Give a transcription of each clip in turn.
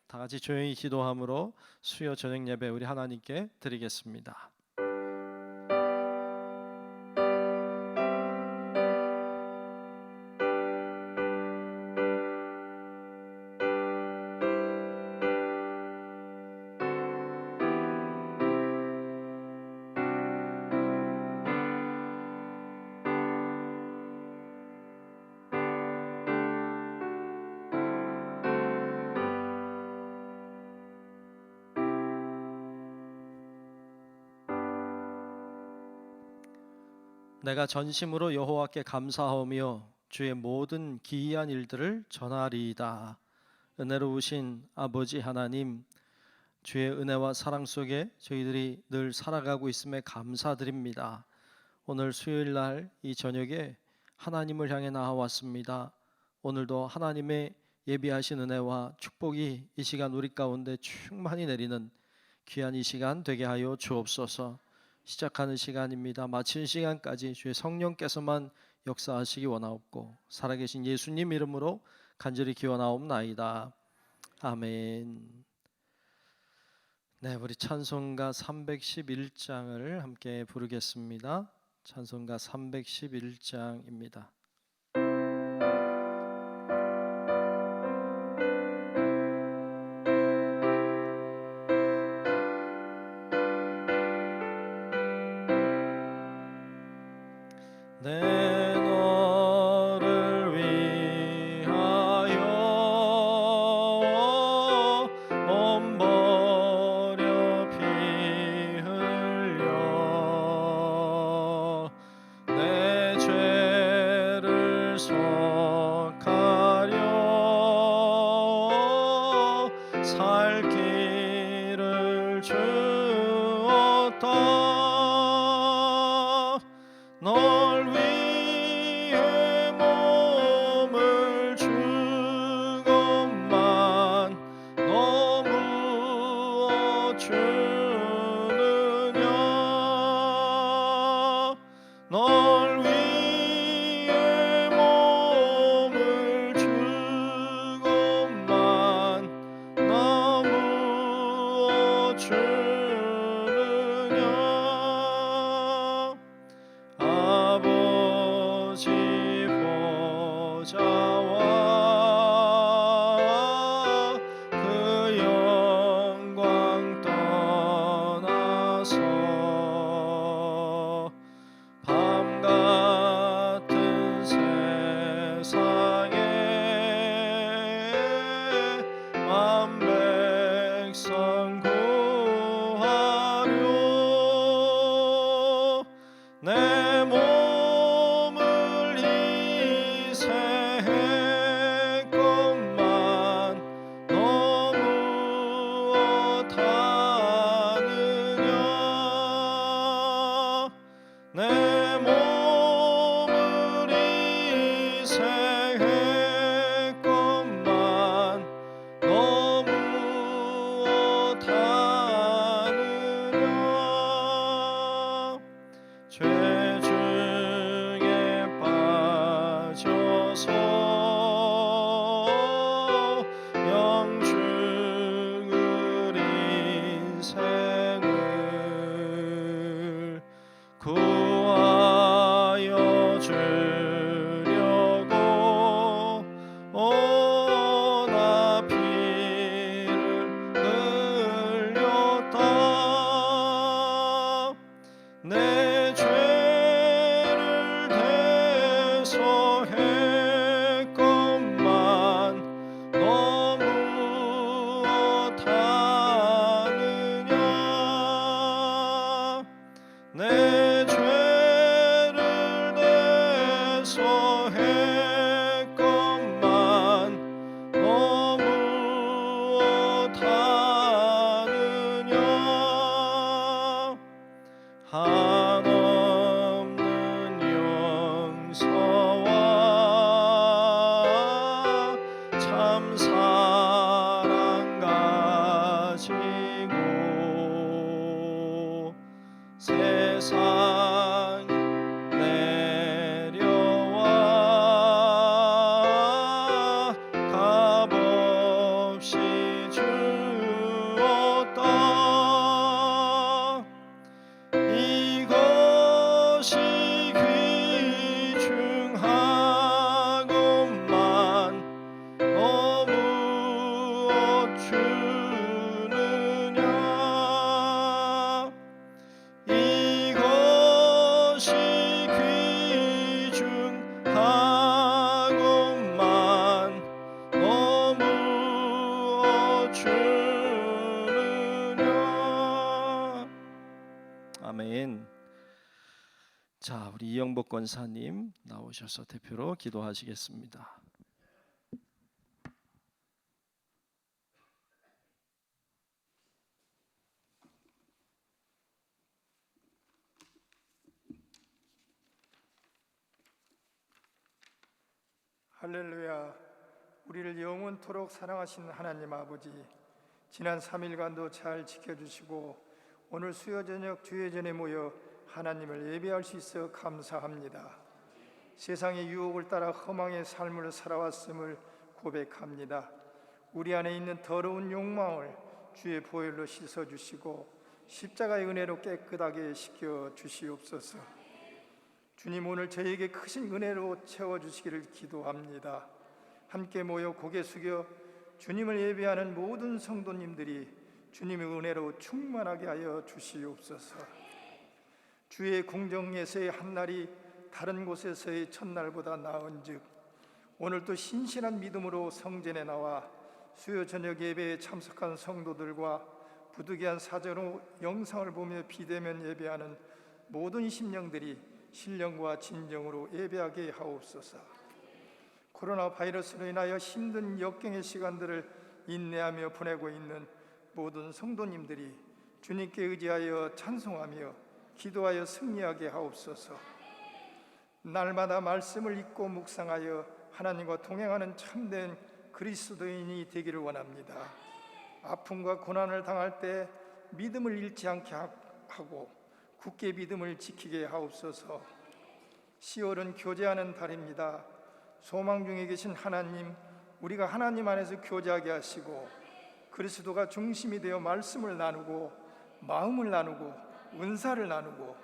다 같이 조용히 기도함으로 수요 저녁 예배 우리 하나님께 드리겠습니다. 내가 전심으로 여호와께 감사하며 주의 모든 기이한 일들을 전하리이다. 은혜로우신 아버지 하나님, 주의 은혜와 사랑 속에 저희들이 늘 살아가고 있음에 감사드립니다. 오늘 수요일 날 이 저녁에 하나님을 향해 나아왔습니다. 오늘도 하나님의 예비하신 은혜와 축복이 이 시간 우리 가운데 충만히 내리는 귀한 이 시간 되게 하여 주옵소서. 시작하는 시간입니다. 마치는 시간까지 주의 성령께서만 역사하시기 원하옵고 살아계신 예수님 이름으로 간절히 기원하옵나이다. 아멘. 네, 우리 찬송가 311장을 함께 부르겠습니다. 찬송가 311장입니다. 내 너를 위하여 몸 버려 피 흘려 내 죄를 속하려 살 길을 주었다. 널 위해 몸을 주건만 너무 주느냐. 널 위해 몸을 주건만 너무 주느냐. 아버지 보좌와 그 영광 떠나서 밤 같은 세상에 만 백성 구하려 내 몸을 희생했건만 너무 어떠하느냐. 내 몸을 희생했건만 너무 어떠하느냐. 주느냐 이것이 귀중하고만 너무 주느냐. 아멘. 자, 우리 이영복 권사님 나오셔서 대표로 기도하시겠습니다. 할렐루야. 우리를 영원토록 사랑하신 하나님 아버지, 지난 3일간도 잘 지켜주시고 오늘 수요 저녁 주예전에 모여 하나님을 예배할 수 있어 감사합니다. 세상의 유혹을 따라 허망의 삶을 살아왔음을 고백합니다. 우리 안에 있는 더러운 욕망을 주의 보혈로 씻어주시고 십자가의 은혜로 깨끗하게 씻겨주시옵소서. 주님, 오늘 저에게 크신 은혜로 채워주시기를 기도합니다. 함께 모여 고개 숙여 주님을 예배하는 모든 성도님들이 주님의 은혜로 충만하게 하여 주시옵소서. 주의 궁정에서의 한날이 다른 곳에서의 첫날보다 나은즉 오늘도 신실한 믿음으로 성전에 나와 수요 저녁 예배에 참석한 성도들과 부득이한 사정으로 영상을 보며 비대면 예배하는 모든 심령들이 신령과 진정으로 예배하게 하옵소서. 코로나 바이러스로 인하여 힘든 역경의 시간들을 인내하며 보내고 있는 모든 성도님들이 주님께 의지하여 찬송하며 기도하여 승리하게 하옵소서. 날마다 말씀을 읽고 묵상하여 하나님과 동행하는 참된 그리스도인이 되기를 원합니다. 아픔과 고난을 당할 때 믿음을 잃지 않게 하고 굳게 믿음을 지키게 하옵소서. 10월은 교제하는 달입니다. 소망 중에 계신 하나님, 우리가 하나님 안에서 교제하게 하시고 그리스도가 중심이 되어 말씀을 나누고 마음을 나누고 은사를 나누고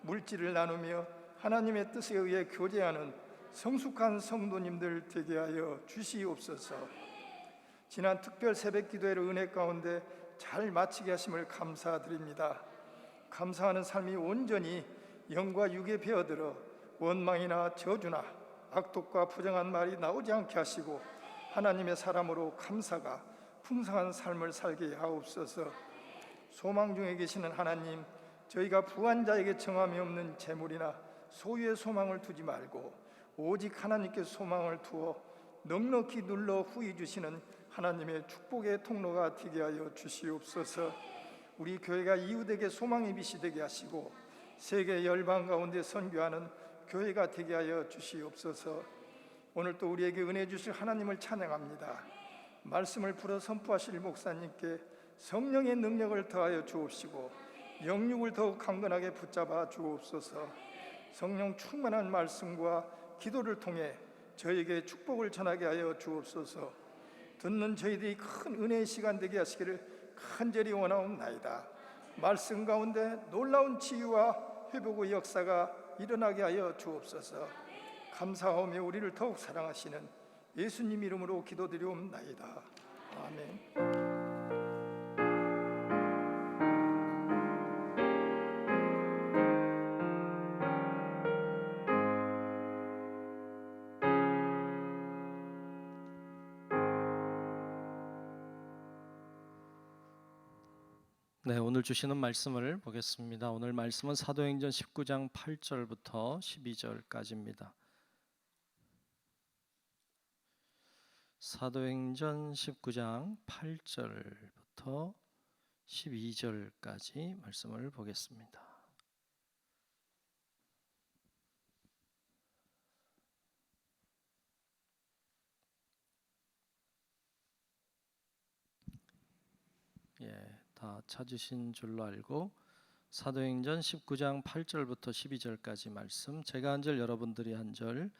물질을 나누며 하나님의 뜻에 의해 교제하는 성숙한 성도님들 되게 하여 주시옵소서. 지난 특별 새벽 기도회를 은혜 가운데 잘 마치게 하심을 감사드립니다. 감사하는 삶이 온전히 영과 육에 배어들어 원망이나 저주나 악독과 부정한 말이 나오지 않게 하시고 하나님의 사람으로 감사가 풍성한 삶을 살게 하옵소서. 소망 중에 계시는 하나님, 저희가 부한자에게 정함이 없는 재물이나 소유의 소망을 두지 말고 오직 하나님께 소망을 두어 넉넉히 눌러 후히 주시는 하나님의 축복의 통로가 되게 하여 주시옵소서. 우리 교회가 이웃에게 소망의 빛이 되게 하시고 세계 열방 가운데 선교하는 교회가 되게 하여 주시옵소서. 오늘 또 우리에게 은혜 주실 하나님을 찬양합니다. 말씀을 풀어 선포하실 목사님께 성령의 능력을 더하여 주옵시고 영육을 더욱 강건하게 붙잡아 주옵소서. 성령 충만한 말씀과 기도를 통해 저에게 축복을 전하게 하여 주옵소서. 듣는 저희들이 큰 은혜의 시간 되게 하시기를 간절히 원하옵나이다. 말씀 가운데 놀라운 치유와 회복의 역사가 일어나게 하여 주옵소서. 감사하며 우리를 더욱 사랑하시는 예수님 이름으로 기도드리옵나이다. 아멘. 네, 오늘 주시는 말씀을 보겠습니다. 오늘 말씀은 사도행전 19장 8절부터 12절까지입니다. 사도행전 19장 8절부터 12절까지 말씀을 보겠습니다. 다 찾으신 줄로 알고 사도행전 19장 8절부터 12절까지 말씀, 제가 한 절 여러분들이 한 절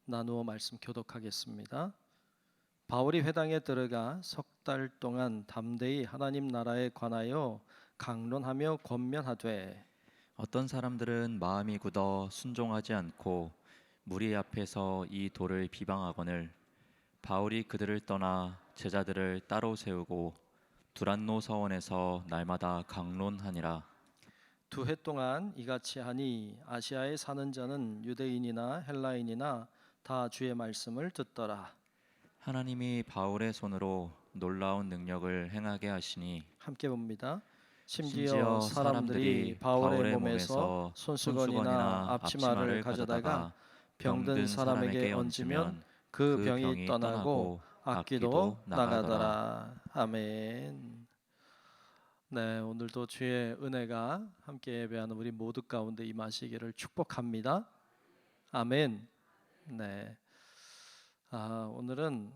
나누어 말씀 교독하겠습니다. 바울이 회당에 들어가 석 달 동안 담대히 하나님 나라에 관하여 강론하며 권면하되 어떤 사람들은 마음이 굳어 순종하지 않고 무리 앞에서 이 도를 비방하거늘 바울이 그들을 떠나 제자들을 따로 세우고 두란노 서원에서 날마다 강론하니라. 2해 동안 이같이 하니 아시아에 사는 자는 유대인이나 헬라인이나 다 주의 말씀을 듣더라. 하나님이 바울의 손으로 놀라운 능력을 행하게 하시니 함께 봅니다. 심지어 심지어 사람들이 바울의 몸에서 손수건이나 앞치마를 가져다가 병든 사람에게 얹으면 그 병이 떠나고 악귀도 나가더라. 아멘. 네, 오늘도 주의 은혜가 함께 예배하는 우리 모두 가운데 임하시기를 축복합니다. 아멘. 네. 오늘은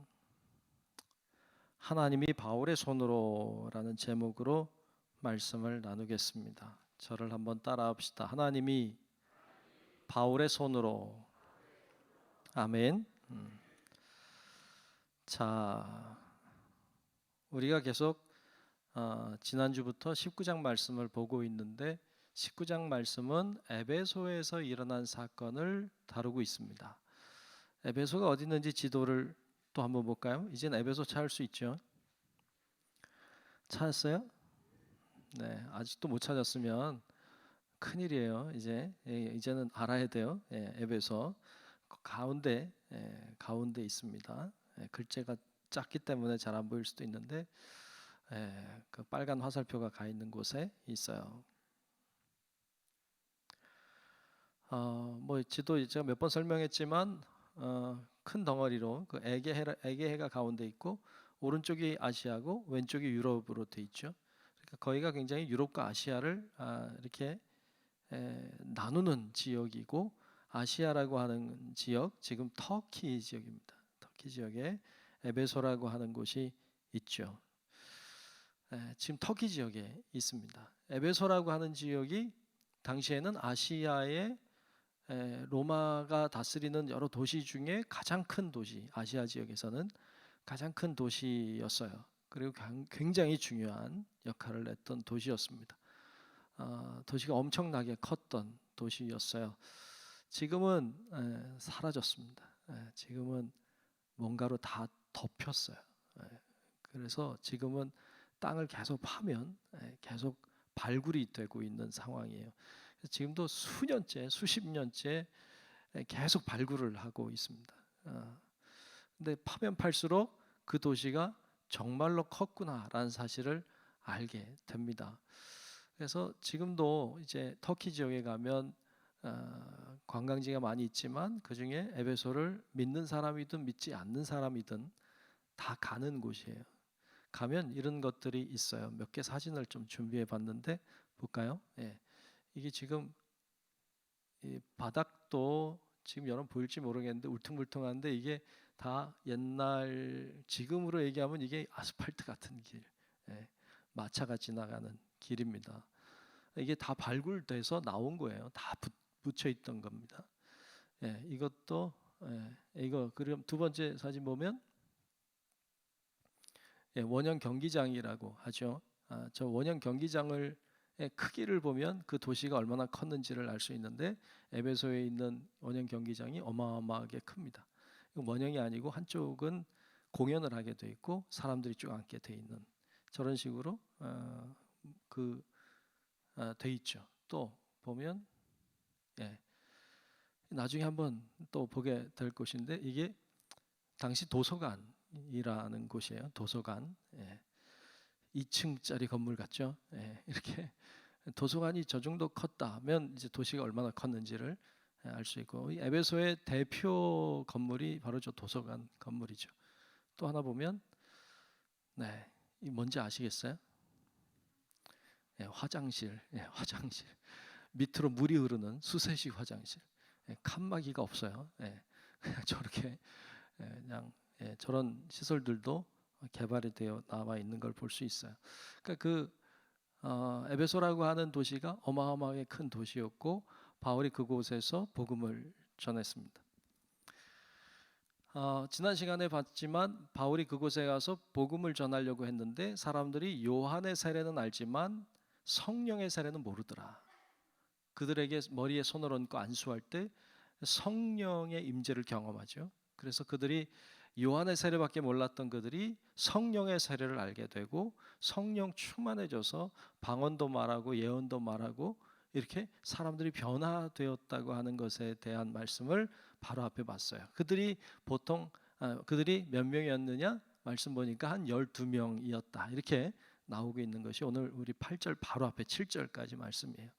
하나님이 바울의 손으로라는 제목으로 말씀을 나누겠습니다. 저를 한번 따라합시다. 하나님이 바울의 손으로. 아멘. 자, 우리가 계속 지난주부터 19장 말씀을 보고 있는데 19장 말씀은 에베소에서 일어난 사건을 다루고 있습니다. 에베소가 어디 있는지 지도를 또 한번 볼까요? 이제는 에베소 찾을 수 있죠. 찾았어요? 네, 아직도 못 찾았으면 큰일이에요. 이제는 알아야 돼요. 에베소 가운데 가운데 있습니다. 글자가 작기 때문에 잘 안 보일 수도 있는데 그 빨간 화살표가 가 있는 곳에 있어요. 뭐 지도 제가 몇 번 설명했지만 큰 덩어리로 그 에게해가 가운데 있고 오른쪽이 아시아고 왼쪽이 유럽으로 돼 있죠. 그러니까 거기가 굉장히 유럽과 아시아를 이렇게 나누는 지역이고 아시아라고 하는 지역 지금 터키 지역입니다. 터키 지역에 에베소라고 하는 곳이 있죠. 지금 터키 지역에 있습니다. 에베소라고 하는 지역이 당시에는 아시아의 로마가 다스리는 여러 도시 중에 가장 큰 도시, 아시아 지역에서는 가장 큰 도시였어요. 그리고 굉장히 중요한 역할을 했던 도시였습니다. 도시가 엄청나게 컸던 도시였어요. 지금은 사라졌습니다. 지금은 뭔가로 다 덮였어요. 그래서 지금은 땅을 계속 파면 계속 발굴이 되고 있는 상황이에요. 지금도 수년째, 수십 년째 계속 발굴을 하고 있습니다. 근데 파면 팔수록 그 도시가 정말로 컸구나라는 사실을 알게 됩니다. 그래서 지금도 이제 터키 지역에 가면 관광지가 많이 있지만 그 중에 에베소를 믿는 사람이든 믿지 않는 사람이든 다 가는 곳이에요. 가면 이런 것들이 있어요. 몇 개 사진을 좀 준비해 봤는데 볼까요? 이게 지금 이 바닥도 지금 여러분 보일지 모르겠는데 울퉁불퉁한데 이게 다 옛날 지금으로 얘기하면 이게 아스팔트 같은 길, 마차가 지나가는 길입니다. 이게 다 발굴돼서 나온 거예요. 다 붙여 있던 겁니다. 이것도 이거 그럼 두 번째 사진 보면 원형 경기장이라고 하죠. 저 원형 경기장을 크기를 보면 그 도시가 얼마나 컸는지를 알 수 있는데 에베소에 있는 원형 경기장이 어마어마하게 큽니다. 원형이 아니고 한쪽은 공연을 하게 돼 있고 사람들이 쭉 앉게 돼 있는 저런 식으로 돼 있죠. 또 보면 나중에 한번 또 보게 될 것인데 이게 당시 도서관이라는 곳이에요. 도서관. 2층짜리 건물 같죠. 이렇게 도서관이 저 정도 컸다면 이제 도시가 얼마나 컸는지를 알 수 있고 이 에베소의 대표 건물이 바로 저 도서관 건물이죠. 또 하나 보면 이 뭔지 아시겠어요? 화장실, 화장실 밑으로 물이 흐르는 수세식 화장실. 칸막이가 없어요. 그냥 저렇게 그냥 저런 시설들도 개발이 되어 나와 있는 걸 볼 수 있어요. 그러니까 에베소라고 하는 도시가 어마어마하게 큰 도시였고 바울이 그곳에서 복음을 전했습니다. 지난 시간에 봤지만 바울이 그곳에 가서 복음을 전하려고 했는데 사람들이 요한의 세례는 알지만 성령의 세례는 모르더라. 그들에게 머리에 손을 얹고 안수할 때 성령의 임재를 경험하죠. 그래서 그들이 요한의 세례밖에 몰랐던 그들이 성령의 세례를 알게 되고 성령 충만해져서 방언도 말하고 예언도 말하고 이렇게 사람들이 변화되었다고 하는 것에 대한 말씀을 바로 앞에 봤어요. 그들이 그들이 몇 명이었느냐? 말씀 보니까 한 12명이었다. 이렇게 나오고 있는 것이 오늘 우리 8절 바로 앞에 7절까지 말씀이에요.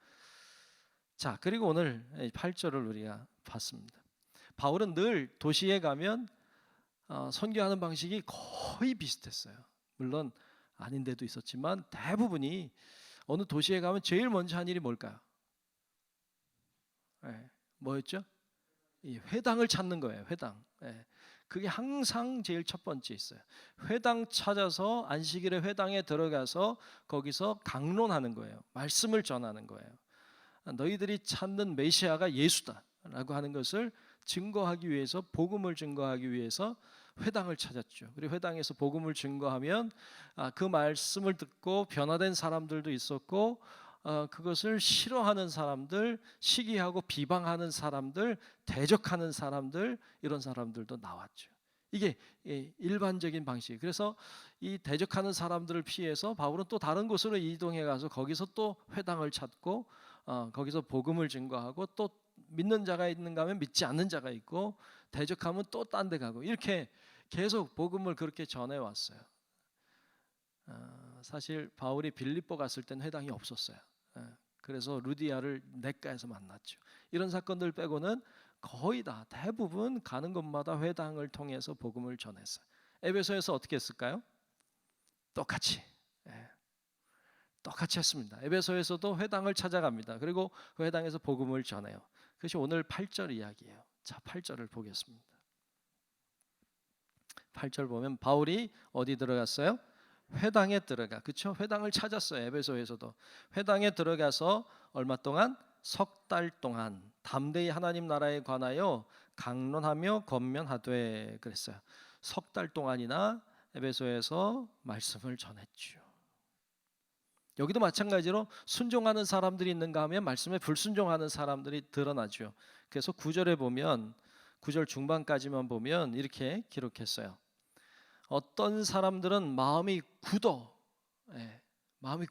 자, 그리고 오늘 8절을 우리가 봤습니다. 바울은 늘 도시에 가면 선교하는 방식이 거의 비슷했어요. 물론 아닌 데도 있었지만 대부분이 어느 도시에 가면 제일 먼저 한 일이 뭘까요? 뭐였죠? 이 회당을 찾는 거예요. 회당. 그게 항상 제일 첫 번째 있어요. 회당 찾아서 안식일에 회당에 들어가서 거기서 강론하는 거예요. 말씀을 전하는 거예요. 너희들이 찾는 메시아가 예수다라고 하는 것을 증거하기 위해서, 복음을 증거하기 위해서 회당을 찾았죠. 그리고 회당에서 복음을 증거하면 그 말씀을 듣고 변화된 사람들도 있었고, 그것을 싫어하는 사람들, 시기하고 비방하는 사람들, 대적하는 사람들, 이런 사람들도 나왔죠. 이게 일반적인 방식. 그래서 이 대적하는 사람들을 피해서 바울은 또 다른 곳으로 이동해 가서 거기서 또 회당을 찾고 거기서 복음을 증거하고, 또 믿는 자가 있는가 하면 믿지 않는 자가 있고, 대적하면 또 딴 데 가고, 이렇게 계속 복음을 그렇게 전해왔어요. 사실 바울이 빌립보 갔을 땐 회당이 없었어요. 그래서 루디아를 넥가에서 만났죠. 이런 사건들 빼고는 거의 다 대부분 가는 곳마다 회당을 통해서 복음을 전했어요. 에베소에서 어떻게 했을까요? 똑같이 했습니다. 에베소에서도 회당을 찾아갑니다. 그리고 그 회당에서 복음을 전해요. 그것이 오늘 8절 이야기예요. 자, 8절을 보겠습니다. 8절 보면 바울이 어디 들어갔어요? 회당에 들어가. 그렇죠? 회당을 찾았어요. 에베소에서도 회당에 들어가서 얼마 동안? 석 달 동안 담대히 하나님 나라에 관하여 강론하며 권면하되 그랬어요. 석 달 동안이나 에베소에서 말씀을 전했죠. 여기도 마찬가지로 순종하는 사람들이 있는가 하면 말씀에 불순종하는 사람들이 드러나죠. 그래서 9절에 보면, 9절 중반까지만 보면 이렇게 기록했어요. 어떤 사람들은 마음이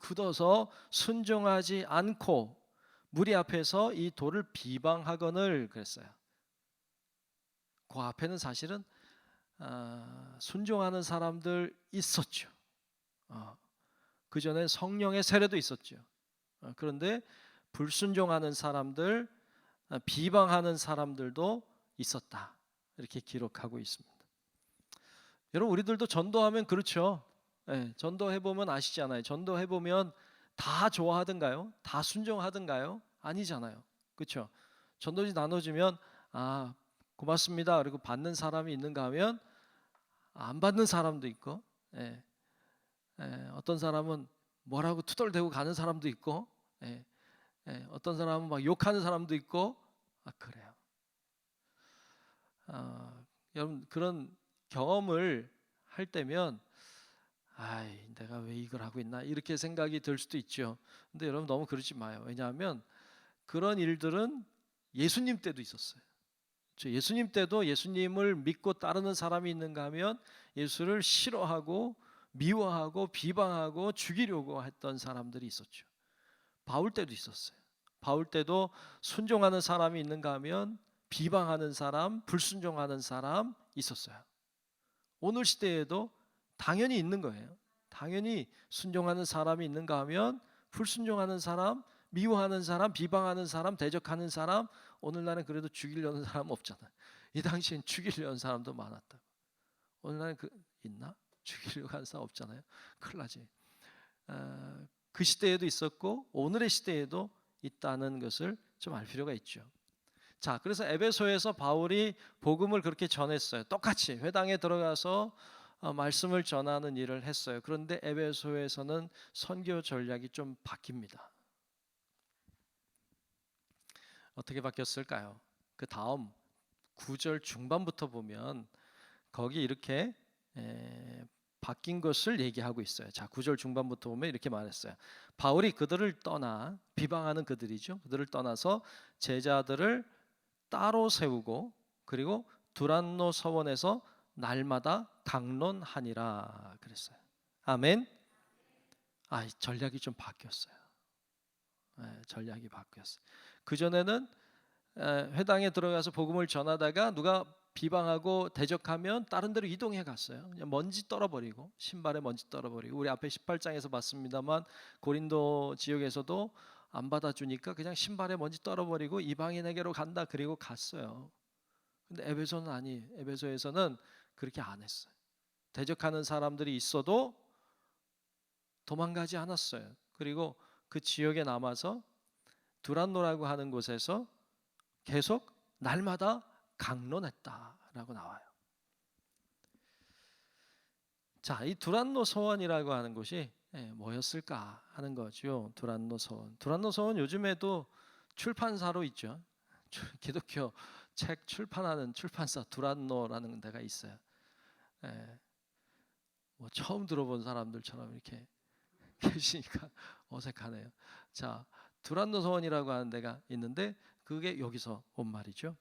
굳어서 순종하지 않고 무리 앞에서 이 도를 비방하거늘 그랬어요. 그 앞에는 사실은 순종하는 사람들 있었죠. 그 전에 성령의 세례도 있었죠. 그런데 불순종하는 사람들, 비방하는 사람들도 있었다. 이렇게 기록하고 있습니다. 여러분, 우리들도 전도하면 그렇죠. 전도해보면 아시잖아요. 전도해보면 다 좋아하던가요? 다 순종하던가요? 아니잖아요. 그렇죠? 전도지 나눠주면 고맙습니다. 그리고 받는 사람이 있는가 하면 안 받는 사람도 있고, 어떤 사람은 뭐라고 투덜대고 가는 사람도 있고, 어떤 사람은 막 욕하는 사람도 있고, 그래요. 여러분, 그런 경험을 할 때면 내가 왜 이걸 하고 있나 이렇게 생각이 들 수도 있죠. 근데 여러분 너무 그러지 마요. 왜냐하면 그런 일들은 예수님 때도 있었어요. 예수님 때도 예수님을 믿고 따르는 사람이 있는가 하면 예수를 싫어하고 미워하고 비방하고 죽이려고 했던 사람들이 있었죠. 바울 때도 있었어요. 바울 때도 순종하는 사람이 있는가 하면 비방하는 사람, 불순종하는 사람 있었어요. 오늘 시대에도 당연히 있는 거예요. 당연히 순종하는 사람이 있는가 하면 불순종하는 사람, 미워하는 사람, 비방하는 사람, 대적하는 사람. 오늘날은 그래도 죽이려는 사람 없잖아요. 이 당시엔 죽이려는 사람도 많았다고. 오늘날은 있나? 죽이려고 하는 사람 없잖아요. 큰일 나지. 그 시대에도 있었고 오늘의 시대에도 있다는 것을 좀 알 필요가 있죠. 자, 그래서 에베소에서 바울이 복음을 그렇게 전했어요. 똑같이 회당에 들어가서 말씀을 전하는 일을 했어요. 그런데 에베소에서는 선교 전략이 좀 바뀝니다. 어떻게 바뀌었을까요? 그 다음 9절 중반부터 보면 거기 이렇게 바뀐 것을 얘기하고 있어요. 자, 9절 중반부터 보면 이렇게 말했어요. 바울이 그들을 떠나, 비방하는 그들이죠. 그들을 떠나서 제자들을 따로 세우고, 그리고 두란노 서원에서 날마다 강론하니라 그랬어요. 아멘. 전략이 좀 바뀌었어요. 전략이 바뀌었어요. 그 전에는 회당에 들어가서 복음을 전하다가 누가 비방하고 대적하면 다른 데로 이동해 갔어요. 그냥 먼지 떨어버리고, 신발에 먼지 떨어버리고. 우리 앞에 18장에서 봤습니다만 고린도 지역에서도 안 받아주니까 그냥 신발에 먼지 떨어버리고 이방인에게로 간다, 그리고 갔어요. 근데 에베소는 아니에요. 에베소에서는 그렇게 안 했어요. 대적하는 사람들이 있어도 도망가지 않았어요. 그리고 그 지역에 남아서 두란노라고 하는 곳에서 계속 날마다 강론했다라고 나와요. 자, 이 두란노 서원이라고 하는 곳이 뭐였을까 하는 거죠. 두란노 서원. 두란노 서원 요즘에도 출판사로 있죠. 기독교 책 출판하는 출판사 두란노라는 데가 있어요. 뭐 처음 들어본 사람들처럼 이렇게 계시니까 어색하네요. 자, 두란노 서원이라고 하는 데가 있는데 그게 여기서 온 말이죠.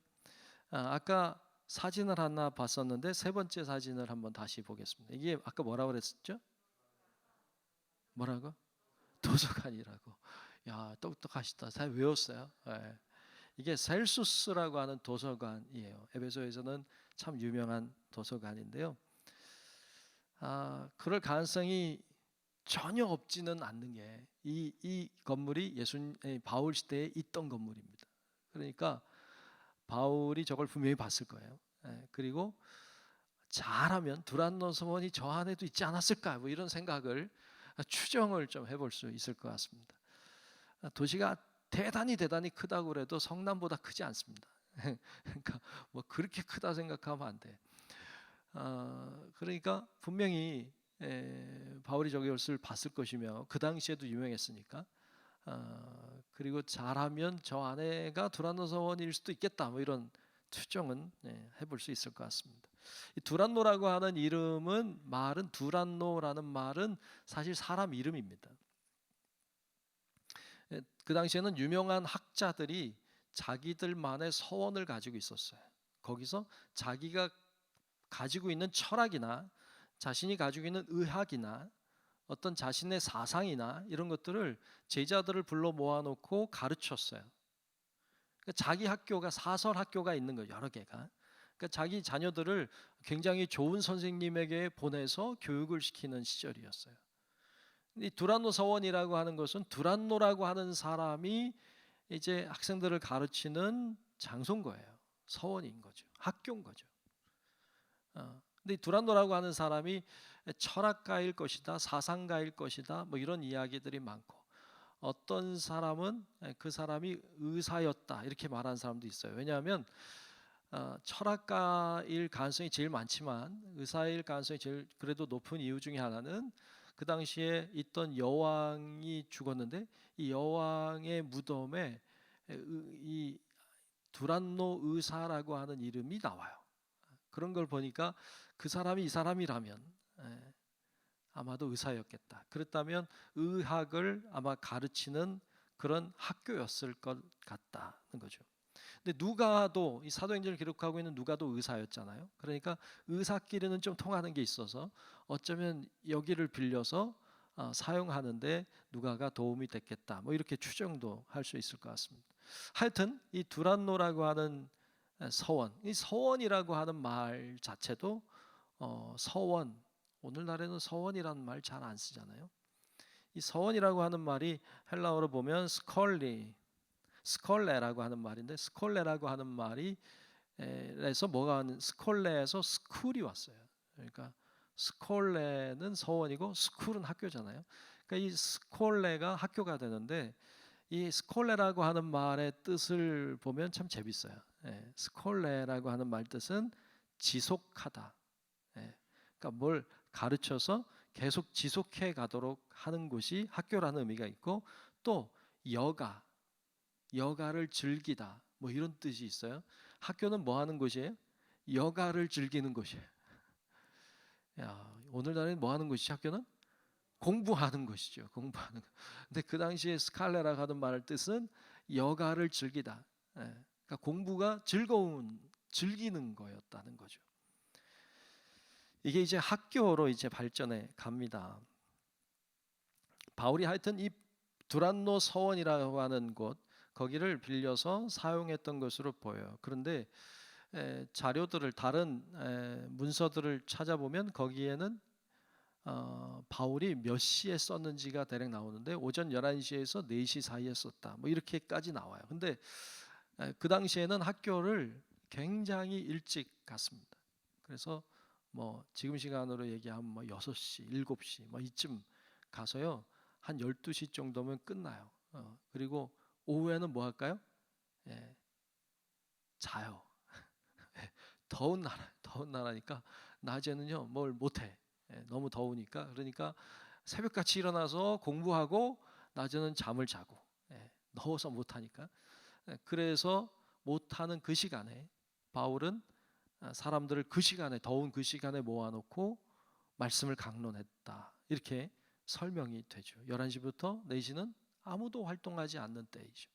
아까 사진을 하나 봤었는데 세 번째 사진을 한번 다시 보겠습니다. 이게 아까 뭐라고 그랬었죠? 뭐라고? 도서관이라고. 야, 똑똑하시다. 잘 외웠어요. 이게 셀수스라고 하는 도서관이에요. 에베소에서는 참 유명한 도서관인데요. 그럴 가능성이 전혀 없지는 않는 게 이 건물이 바울 시대에 있던 건물입니다. 그러니까 바울이 저걸 분명히 봤을 거예요. 그리고 잘하면 두란노 서원이 저 안에도 있지 않았을까, 뭐 이런 생각을 추정을 좀 해볼 수 있을 것 같습니다. 도시가 대단히 크다고 그래도 성남보다 크지 않습니다. 그러니까 뭐 그렇게 크다 생각하면 안 돼. 그러니까 분명히 바울이 저것을 봤을 것이며 그 당시에도 유명했으니까, 그리고 잘하면 저 안에가 두란노 서원일 수도 있겠다, 뭐 이런 추정은 해볼 수 있을 것 같습니다. 이 두란노라고 하는 두란노라는 말은 사실 사람 이름입니다. 그 당시에는 유명한 학자들이 자기들만의 서원을 가지고 있었어요. 거기서 자기가 가지고 있는 철학이나 자신이 가지고 있는 의학이나 어떤 자신의 사상이나 이런 것들을 제자들을 불러 모아놓고 가르쳤어요. 그러니까 자기 학교가, 사설 학교가 있는 거예요. 여러 개가. 그러니까 자기 자녀들을 굉장히 좋은 선생님에게 보내서 교육을 시키는 시절이었어요. 이 두란노 서원이라고 하는 것은 두란노라고 하는 사람이 이제 학생들을 가르치는 장소인 거예요. 서원인 거죠. 학교인 거죠. 근데 두란노라고 하는 사람이 철학가일 것이다, 사상가일 것이다, 뭐 이런 이야기들이 많고, 어떤 사람은 그 사람이 의사였다 이렇게 말하는 사람도 있어요. 왜냐하면 철학가일 가능성이 제일 많지만 의사일 가능성이 제일 그래도 높은 이유 중에 하나는 그 당시에 있던 여왕이 죽었는데 이 여왕의 무덤에 이 두란노 의사라고 하는 이름이 나와요. 그런 걸 보니까 그 사람이 이 사람이라면 아마도 의사였겠다. 그렇다면 의학을 아마 가르치는 그런 학교였을 것 같다는 거죠. 근데 누가도, 이 사도행전을 기록하고 있는 누가도 의사였잖아요. 그러니까 의사끼리는 좀 통하는 게 있어서 어쩌면 여기를 빌려서 사용하는데 누가가 도움이 됐겠다, 뭐 이렇게 추정도 할 수 있을 것 같습니다. 하여튼 이 두란노라고 하는 서원, 이 서원이라고 하는 말 자체도 서원, 오늘날에는 서원이라는 말 잘 안 쓰잖아요. 이 서원이라고 하는 말이 헬라어로 보면 스콜레라고 하는 말인데, 스콜레라고 하는 말이 에서 뭐가 왔는, 스콜레에서 스쿨이 왔어요. 그러니까 스콜레는 서원이고 스쿨은 학교잖아요. 그러니까 이 스콜레가 학교가 되는데, 이 스콜레라고 하는 말의 뜻을 보면 참 재밌어요. 스콜레라고 하는 말 뜻은 지속하다. 그러니까 뭘 가르쳐서 계속 지속해 가도록 하는 곳이 학교라는 의미가 있고, 또 여가를 즐기다, 뭐 이런 뜻이 있어요. 학교는 뭐 하는 곳이에요? 여가를 즐기는 곳이에요. 오늘날에는 뭐 하는 곳이죠? 학교는 공부하는 것이죠. 공부하는 것. 근데 그 당시에 스칼레라 하는 말 뜻은 여가를 즐기다. 그러니까 공부가 즐기는 거였다는 거죠. 이게 이제 학교로 이제 발전해 갑니다. 바울이 하여튼 이 두란노 서원이라고 하는 곳 거기를 빌려서 사용했던 것으로 보여요. 그런데 자료들을 다른 문서들을 찾아보면 거기에는 바울이 몇 시에 썼는지가 대략 나오는데 오전 11시에서 4시 사이에 썼다. 뭐 이렇게까지 나와요. 근데 그 당시에는 학교를 굉장히 일찍 갔습니다. 그래서 뭐 지금 시간으로 얘기하면 뭐 6시, 7시 뭐 이쯤 가서요. 한 12시 정도면 끝나요. 그리고 오후에는 뭐 할까요? 예, 자요. 더운 나라니까 낮에는요 뭘 못해. 너무 더우니까. 그러니까 새벽같이 일어나서 공부하고 낮에는 잠을 자고. 더워서 못하니까. 그래서 못하는 그 시간에 바울은 사람들을 그 시간에 더운 그 시간에 모아놓고 말씀을 강론했다. 이렇게 설명이 되죠. 11시부터 4시는 아무도 활동하지 않는 때이죠.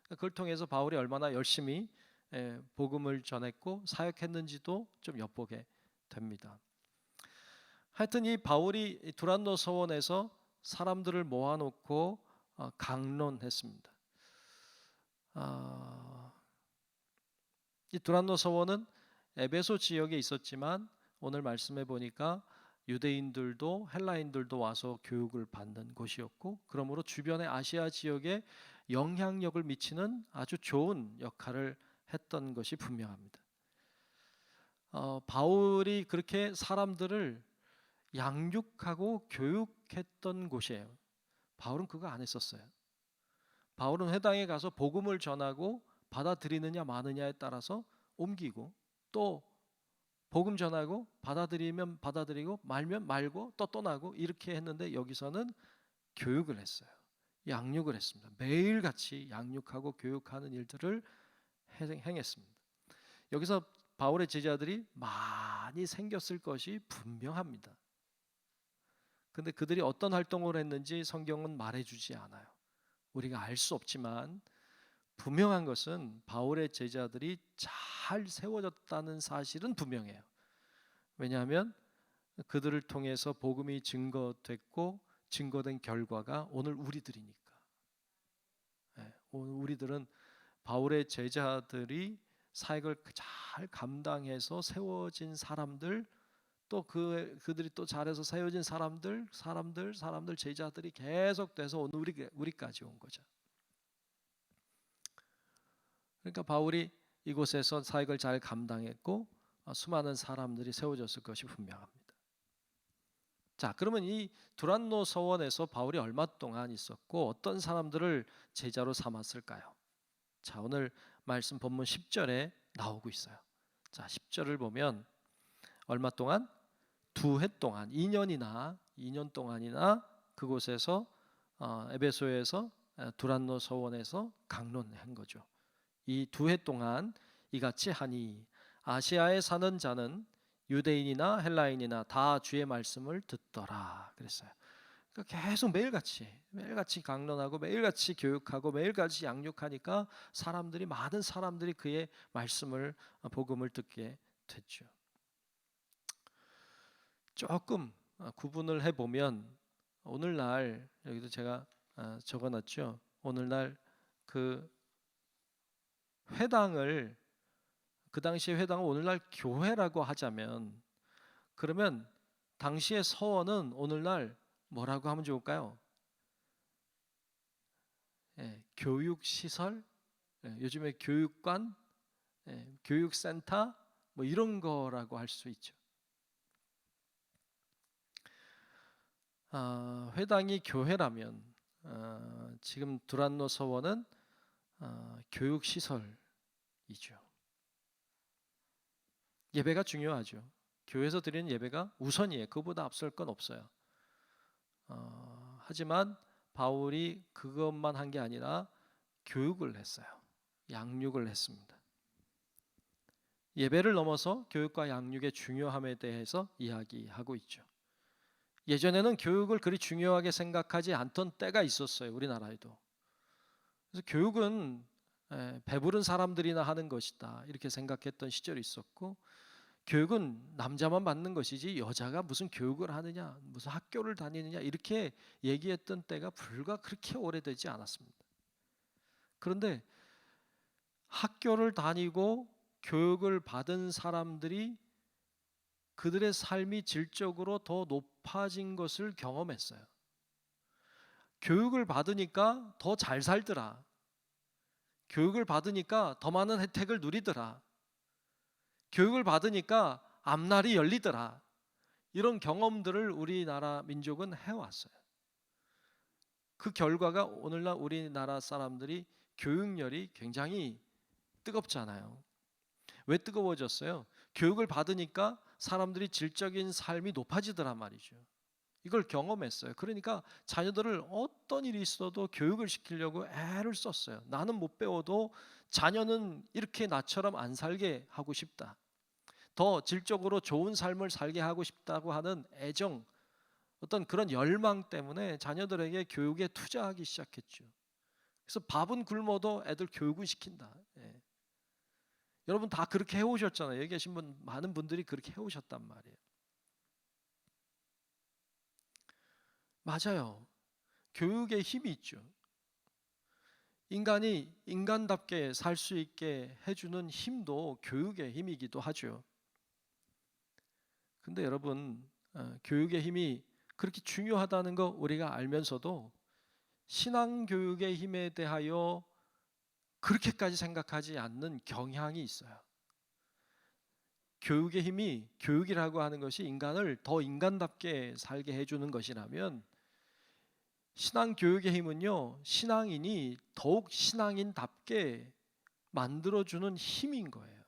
그걸 통해서 바울이 얼마나 열심히 복음을 전했고 사역했는지도 좀 엿보게 됩니다. 하여튼 이 바울이 두란노 서원에서 사람들을 모아놓고 강론했습니다. 이 두란노 서원은 에베소 지역에 있었지만 오늘 말씀해 보니까 유대인들도 헬라인들도 와서 교육을 받는 곳이었고 그러므로 주변의 아시아 지역에 영향력을 미치는 아주 좋은 역할을 했던 것이 분명합니다. 바울이 그렇게 사람들을 양육하고 교육했던 곳이에요. 바울은 그거 안 했었어요. 바울은 회당에 가서 복음을 전하고 받아들이느냐 마느냐에 따라서 옮기고 또 복음 전하고 받아들이면 받아들이고 말면 말고 또 떠나고 이렇게 했는데 여기서는 교육을 했어요. 양육을 했습니다. 매일같이 양육하고 교육하는 일들을 행했습니다. 여기서 바울의 제자들이 많이 생겼을 것이 분명합니다. 근데 그들이 어떤 활동을 했는지 성경은 말해주지 않아요. 우리가 알 수 없지만 분명한 것은 바울의 제자들이 잘 세워졌다는 사실은 분명해요. 왜냐하면 그들을 통해서 복음이 증거됐고 증거된 결과가 오늘 우리들이니까. 오늘 우리들은 바울의 제자들이 사역을 잘 감당해서 세워진 사람들 또 그들이 또 잘해서 세워진 사람들 제자들이 계속돼서 오늘 우리까지 온 거죠. 그러니까 바울이 이곳에서 사역을 잘 감당했고 수많은 사람들이 세워졌을 것이 분명합니다. 자, 그러면 이 두란노 서원에서 바울이 얼마 동안 있었고 어떤 사람들을 제자로 삼았을까요? 자, 오늘 말씀 본문 10절에 나오고 있어요. 자, 10절을 보면 얼마 동안? 2해 동안 2년 동안이나 그곳에서 에베소에서 두란노 서원에서 강론한 거죠. 이 2해 동안 이같이 하니 아시아에 사는 자는 유대인이나 헬라인이나 다 주의 말씀을 듣더라 그랬어요. 그러니까 계속 매일같이 강론하고 매일같이 교육하고 매일같이 양육하니까 많은 사람들이 그의 말씀을 복음을 듣게 됐죠. 조금 구분을 해보면 오늘날 여기도 제가 적어놨죠. 오늘날 그 회당을 그 당시의 회당을 오늘날 교회라고 하자면 그러면 당시의 서원은 오늘날 뭐라고 하면 좋을까요? 교육시설, 요즘에 교육관, 교육센터 뭐 이런 거라고 할 수 있죠. 회당이 교회라면 지금 두란노 서원은 교육시설이죠. 예배가 중요하죠. 교회에서 드리는 예배가 우선이에요. 그보다 앞설 건 없어요. 하지만 바울이 그것만 한 게 아니라 교육을 했어요. 양육을 했습니다. 예배를 넘어서 교육과 양육의 중요함에 대해서 이야기하고 있죠. 예전에는 교육을 그리 중요하게 생각하지 않던 때가 있었어요. 우리나라에도. 그래서 교육은 배부른 사람들이나 하는 것이다 이렇게 생각했던 시절이 있었고 교육은 남자만 받는 것이지 여자가 무슨 교육을 하느냐, 무슨 학교를 다니느냐 이렇게 얘기했던 때가 불과 그렇게 오래되지 않았습니다. 그런데 학교를 다니고 교육을 받은 사람들이 그들의 삶이 질적으로 더 높아진 것을 경험했어요. 교육을 받으니까 더 잘 살더라. 교육을 받으니까 더 많은 혜택을 누리더라. 교육을 받으니까 앞날이 열리더라. 이런 경험들을 우리나라 민족은 해왔어요. 그 결과가 오늘날 우리나라 사람들이 교육열이 굉장히 뜨겁잖아요. 왜 뜨거워졌어요? 교육을 받으니까 사람들이 질적인 삶이 높아지더란 말이죠. 이걸 경험했어요. 그러니까 자녀들을 어떤 일이 있어도 교육을 시키려고 애를 썼어요. 나는 못 배워도 자녀는 이렇게 나처럼 안 살게 하고 싶다. 더 질적으로 좋은 삶을 살게 하고 싶다고 하는 애정, 어떤 그런 열망 때문에 자녀들에게 교육에 투자하기 시작했죠. 그래서 밥은 굶어도 애들 교육은 시킨다. 예. 여러분 다 그렇게 해오셨잖아요. 여기 계신 분 많은 분들이 그렇게 해오셨단 말이에요. 맞아요. 교육에 힘이 있죠. 인간이 인간답게 살 수 있게 해주는 힘도 교육의 힘이기도 하죠. 근데 여러분, 교육의 힘이 그렇게 중요하다는 거 우리가 알면서도 신앙교육의 힘에 대하여 그렇게까지 생각하지 않는 경향이 있어요. 교육의 힘이, 교육이라고 하는 것이 인간을 더 인간답게 살게 해주는 것이라면 신앙교육의 힘은요, 신앙인이 더욱 신앙인답게 만들어주는 힘인 거예요.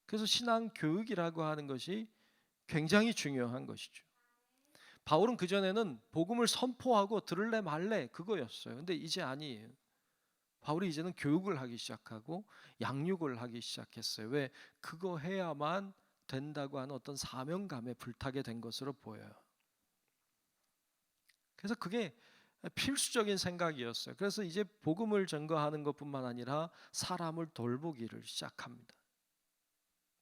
그래서 신앙교육이라고 하는 것이 굉장히 중요한 것이죠. 바울은 그전에는 복음을 선포하고 들을래 말래 그거였어요. 근데 이제 아니에요. 바울이 이제는 교육을 하기 시작하고 양육을 하기 시작했어요. 왜? 그거 해야만 된다고 하는 어떤 사명감에 불타게 된 것으로 보여요. 그래서 그게 필수적인 생각이었어요. 그래서 이제 복음을 전거하는 것뿐만 아니라 사람을 돌보기를 시작합니다.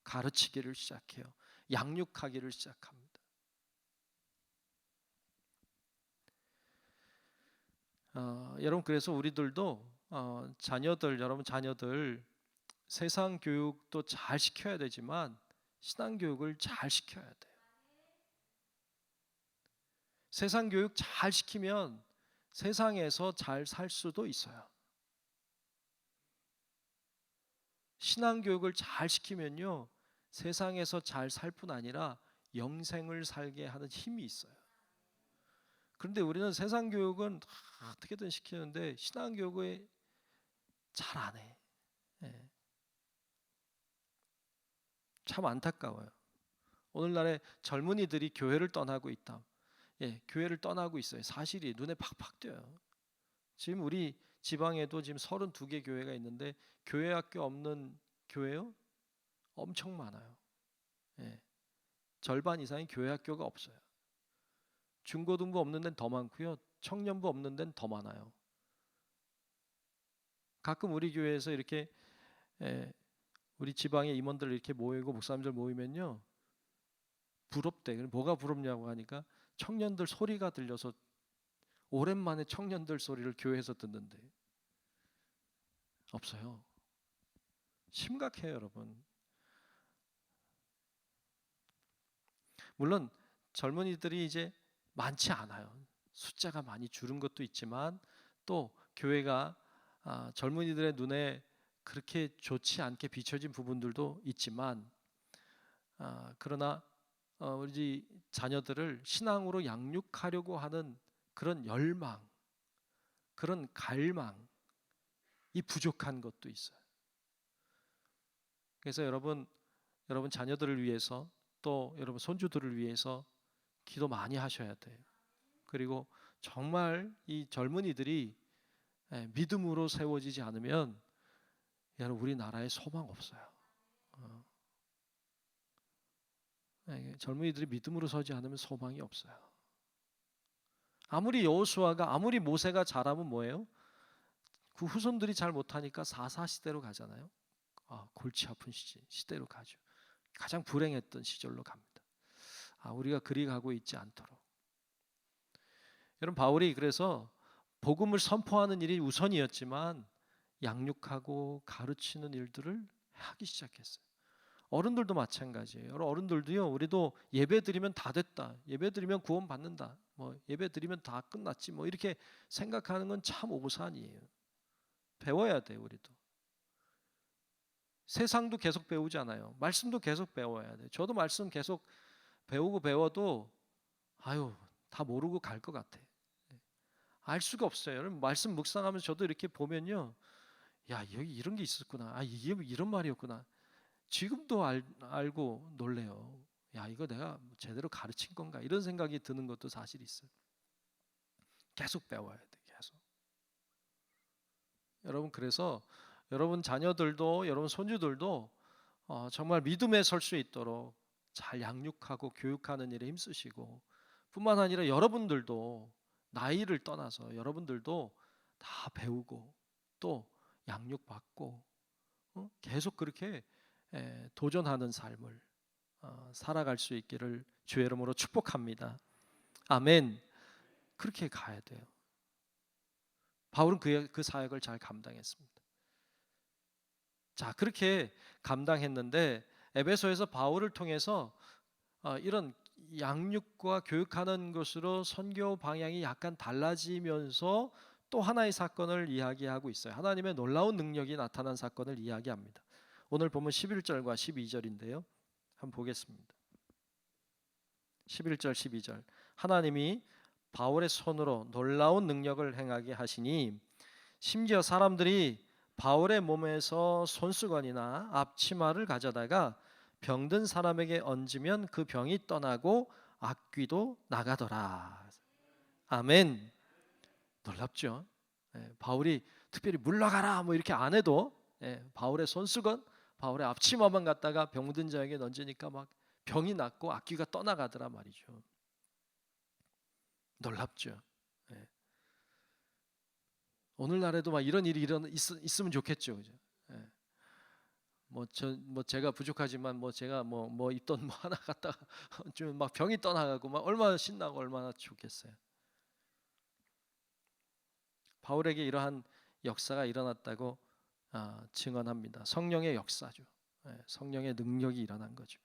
가르치기를 시작해요. 양육하기를 시작합니다. 여러분 그래서 우리들도 여러분 자녀들 세상 교육도 잘 시켜야 되지만 신앙 교육을 잘 시켜야 돼요. 세상 교육 잘 시키면 세상에서 잘 살 수도 있어요. 신앙 교육을 잘 시키면요 세상에서 잘 살 뿐 아니라 영생을 살게 하는 힘이 있어요. 그런데 우리는 세상 교육은 어떻게든 시키는데 신앙 교육에 잘 안 해. 예. 참 안타까워요. 오늘날의 젊은이들이 교회를 떠나고 있다. 예, 교회를 떠나고 있어요. 사실이 눈에 팍팍 띄어요. 지금 우리 지방에도 지금 32개 교회가 있는데 교회 학교 없는 교회요? 엄청 많아요. 예, 절반 이상이 교회 학교가 없어요. 중고등부 없는 데는 더 많고요. 청년부 없는 데는 더 많아요. 가끔 우리 교회에서 이렇게 우리 지방의 임원들 이렇게 모이고 목사님들 모이면요. 부럽대. 뭐가 부럽냐고 하니까 청년들 소리가 들려서 오랜만에 청년들 소리를 교회에서 듣는데 없어요. 심각해요, 여러분. 물론 젊은이들이 이제 많지 않아요. 숫자가 많이 줄은 것도 있지만 또 교회가 젊은이들의 눈에 그렇게 좋지 않게 비춰진 부분들도 있지만 그러나 우리 자녀들을 신앙으로 양육하려고 하는 그런 열망, 그런 갈망이 부족한 것도 있어요. 그래서 여러분 자녀들을 위해서 또 여러분 손주들을 위해서 기도 많이 하셔야 돼요. 그리고 정말 이 젊은이들이 믿음으로 세워지지 않으면 여러분 우리나라에 소망 없어요. 젊은이들이 믿음으로 서지 않으면 소망이 없어요. 아무리 여호수아가 아무리 모세가 잘하면 뭐예요? 그 후손들이 잘 못하니까 사사 시대로 가잖아요. 골치 아픈 시대로 가죠. 가장 불행했던 시절로 갑니다. 우리가 그리 가고 있지 않도록. 여러분, 바울이 그래서 복음을 선포하는 일이 우선이었지만 양육하고 가르치는 일들을 하기 시작했어요. 어른들도 마찬가지예요. 어른들도요, 우리도 예배 드리면 다 됐다, 예배 드리면 구원 받는다, 예배 드리면 다 끝났지, 이렇게 생각하는 건 참 오산이에요. 배워야 돼요. 우리도 세상도 계속 배우잖아요. 말씀도 계속 배워야 돼요. 저도 말씀 계속 배우고 배워도 다 모르고 갈 것 같아. 알 수가 없어요. 여러분, 말씀 묵상하면서 저도 이렇게 보면요, 야, 여기 이런 게 있었구나, 이게 이런 말이었구나, 지금도 알고 놀래요. 야, 이거 내가 제대로 가르친 건가, 이런 생각이 드는 것도 사실 있어요. 계속 배워야 돼. 계속. 여러분, 그래서 여러분 자녀들도, 여러분 손주들도 정말 믿음에 설 수 있도록 잘 양육하고 교육하는 일에 힘쓰시고, 뿐만 아니라 여러분들도 나이를 떠나서 여러분들도 다 배우고 또 양육받고 계속 그렇게 도전하는 삶을 살아갈 수 있기를 주의 이름으로 축복합니다. 아멘. 그렇게 가야 돼요. 바울은 그 사역을 잘 감당했습니다. 자, 그렇게 감당했는데 에베소에서 바울을 통해서 이런 양육과 교육하는 것으로 선교 방향이 약간 달라지면서 또 하나의 사건을 이야기하고 있어요. 하나님의 놀라운 능력이 나타난 사건을 이야기합니다. 오늘 보면 11절과 12절인데요. 한번 보겠습니다. 11절 12절. 하나님이 바울의 손으로 놀라운 능력을 행하게 하시니 심지어 사람들이 바울의 몸에서 손수건이나 앞치마를 가져다가 병든 사람에게 얹으면 그 병이 떠나고 악귀도 나가더라. 아멘. 놀랍죠? 바울이 특별히 물러가라 이렇게 안 해도 바울의 손수건, 바울의 앞치마만 갖다가 병든 자에게 얹으니까 막 병이 낫고 악귀가 떠나가더라 말이죠. 놀랍죠? 오늘날에도 막 이런 일이 있으면 좋겠죠, 그죠? 제가 부족하지만 제가 입던 하나 갖다가 좀 막 병이 떠나가고 막 얼마나 신나고 얼마나 좋겠어요. 바울에게 이러한 역사가 일어났다고 증언합니다. 성령의 역사죠. 성령의 능력이 일어난 거죠.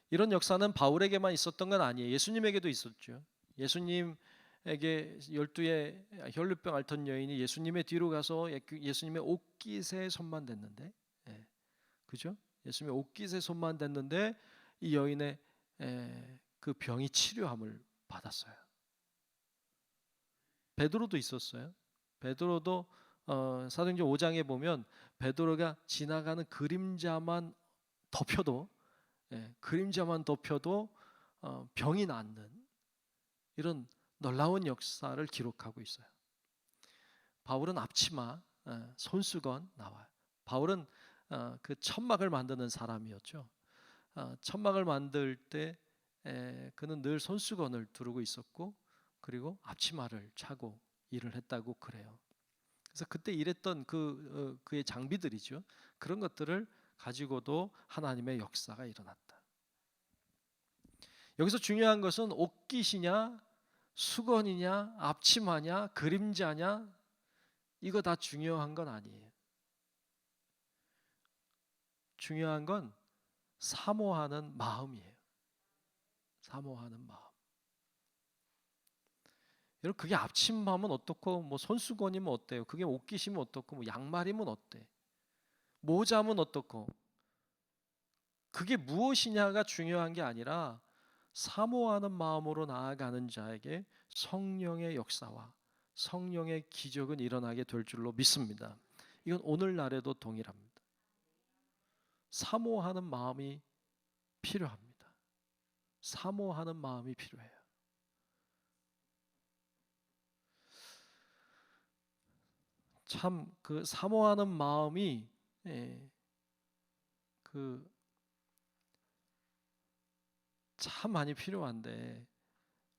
이런 역사는 바울에게만 있었던 건 아니에요. 예수님에게도 있었죠. 예수님에게 12의 혈루병 앓던 여인이 예수님의 뒤로 가서 예수님의 옷깃에 손만 댔는데, 그죠? 예수님의 옷깃에 손만 댔는데 이 여인의 그 병이 치료함을 받았어요. 베드로도 있었어요. 베드로도 사도행전 5장에 보면 베드로가 지나가는 그림자만 덮여도 병이 낫는 이런 놀라운 역사를 기록하고 있어요. 바울은 앞치마, 손수건 나와요. 바울은 그 천막을 만드는 사람이었죠. 천막을 만들 때 그는 늘 손수건을 두르고 있었고, 그리고 앞치마를 차고 일을 했다고 그래요. 그래서 그때 일했던 그의 장비들이죠. 그런 것들을 가지고도 하나님의 역사가 일어났다. 여기서 중요한 것은 옷깃이냐, 수건이냐, 앞치마냐, 그림자냐, 이거 다 중요한 건 아니에요. 중요한 건 사모하는 마음이에요. 사모하는 마음. 여러분, 그게 앞치마면 어떻고 손수건이면 어때요? 그게 옷깃이면 어떻고 양말이면 어때? 모자면 어떻고? 그게 무엇이냐가 중요한 게 아니라 사모하는 마음으로 나아가는 자에게 성령의 역사와 성령의 기적은 일어나게 될 줄로 믿습니다. 이건 오늘날에도 동일합니다. 사모하는 마음이 필요합니다. 사모하는 마음이 필요해요. 참 그 사모하는 마음이 참 많이 필요한데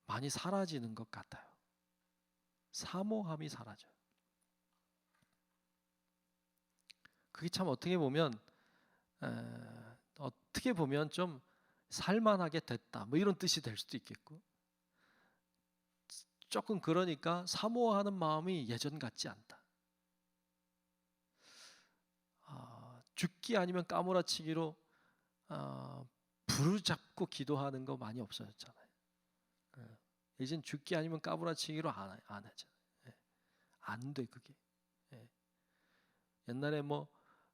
많이 사라지는 것 같아요. 사모함이 사라져요. 그게 참 어떻게 보면 어떻게 보면 좀 살만하게 됐다 뭐 이런 뜻이 될 수도 있겠고, 조금 그러니까 사모하는 마음이 예전 같지 않다. 죽기 아니면 까무라치기로 부르잡고 기도하는 거 많이 없어졌잖아요. 이젠 죽기 아니면 까무라치기로 안 하잖아요. 안 돼 그게. 옛날에 뭐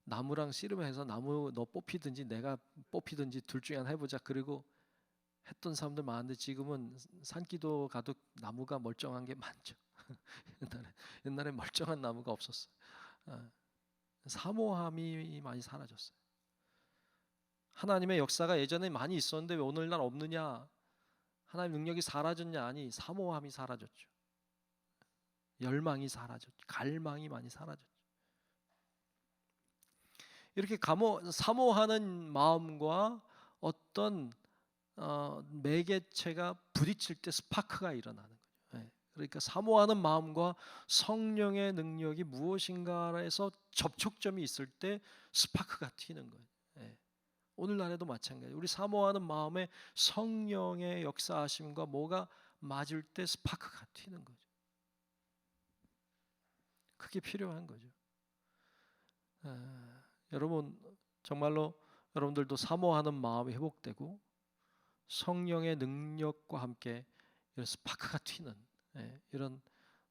나무랑 씨름해서 나무 너 뽑히든지 내가 뽑히든지 둘 중에 하나 해보자 그리고 했던 사람들 많은데, 지금은 산기도 가도 나무가 멀쩡한 게 많죠. 옛날에 멀쩡한 나무가 없었어요. 사모함이 많이 사라졌어요. 하나님의 역사가 예전에 많이 있었는데 왜 오늘날 없느냐? 하나님 능력이 사라졌냐? 아니, 사모함이 사라졌죠. 열망이 사라졌죠. 갈망이 많이 사라졌죠. 이렇게 사모하는 마음과 어떤 매개체가 부딪힐 때 스파크가 일어나는 거죠. 그러니까 사모하는 마음과 성령의 능력이 무엇인가에서 접촉점이 있을 때 스파크가 튀는 거예요. 오늘날에도 마찬가지예요. 우리 사모하는 마음에 성령의 역사하심과 뭐가 맞을 때 스파크가 튀는 거죠. 그게 필요한 거죠. 여러분 정말로 여러분들도 사모하는 마음이 회복되고 성령의 능력과 함께 이런 스파크가 튀는 이런